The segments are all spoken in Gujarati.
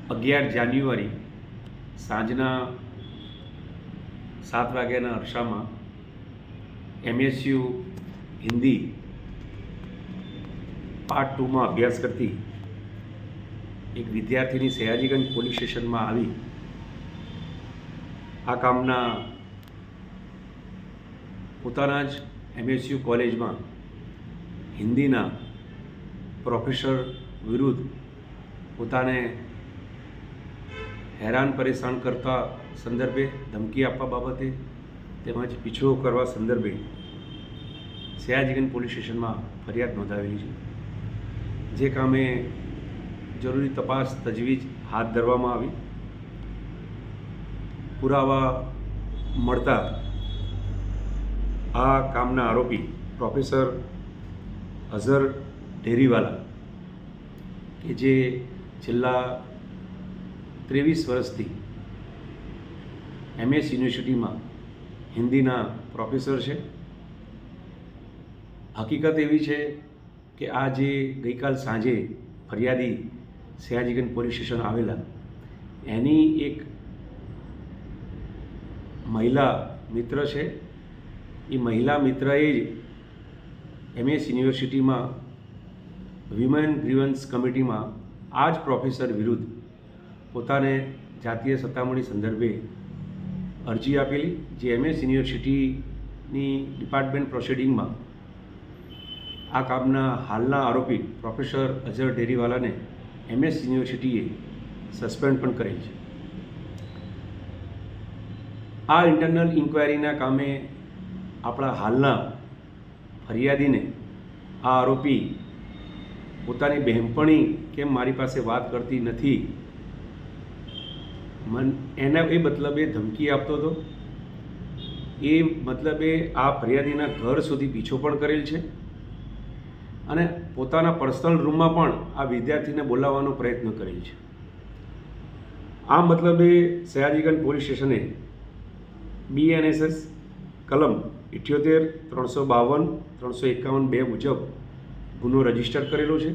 11 જાન્યુઆરી સાંજના 7 વાગ્યાના અરસામાં MSU હિન્દી પાર્ટ 2માં અભ્યાસ કરતી એક વિદ્યાર્થીની સયાજીગંજ પોલીસ સ્ટેશનમાં આવી આ કામના પોતાના જ MSU કોલેજમાં હિન્દીના પ્રોફેસર વિરુદ્ધ પોતાને હેરાન પરેશાન કરતા સંદર્ભે ધમકી આપવા બાબતે તેમજ પીછો કરવા સંદર્ભે સયાજીગંજ પોલીસ સ્ટેશનમાં ફરિયાદ નોંધાવેલી છે, જે કામે જરૂરી તપાસ તજવીજ હાથ ધરવામાં આવી. પુરાવા મળતા આ કામના આરોપી પ્રોફેસર અઝર ઢેરીવાલા કે જે છેલ્લા 23 વર્ષથી MS યુનિવર્સિટીમાં હિન્દીના પ્રોફેસર છે. હકીકત એવી છે કે આ જે ગઈકાલ સાંજે ફરિયાદી સયાજીગંજ પોલીસ સ્ટેશન આવેલા એની એક મહિલા મિત્ર છે. એ મહિલા મિત્રએ જ MS યુનિવર્સિટીમાં વિમેન ગ્રીવન્સ કમિટીમાં આ જ પ્રોફેસર વિરુદ્ધ પોતાને જાતીય સતામણી સંદર્ભે અરજી આપેલી, જે MS યુનિવર્સિટીની ડિપાર્ટમેન્ટ પ્રોસિડિંગમાં આ કામના હાલના આરોપી પ્રોફેસર અઝર ઢેરીવાલાને MS યુનિવર્સિટીએ સસ્પેન્ડ પણ કરેલ છે. આ ઇન્ટરનલ ઇન્ક્વાયરીના કામે આપણા હાલના ફરિયાદીને આ આરોપી પોતાની બહેનપણી કેમ મારી પાસે વાત કરતી નથી એના એ મતલબે ધમકી આપતો હતો. એ મતલબે આ ફરિયાદીના ઘર સુધી પીછો પણ કરેલ છે અને પોતાના પર્સનલ રૂમમાં પણ આ વિદ્યાર્થીને બોલાવવાનો પ્રયત્ન કરેલ છે. આ મતલબે સયાજીગંજ પોલીસ સ્ટેશને BNSS કલમ 78, 352, 351(2) મુજબ ગુનો રજીસ્ટર કરેલો છે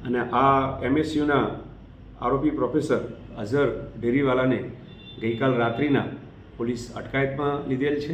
અને આ MSUના આરોપી પ્રોફેસર અઝર ઢેરીવાલાને ગઈકાલ રાત્રિના પોલીસ અટકાયતમાં લીધેલ છે.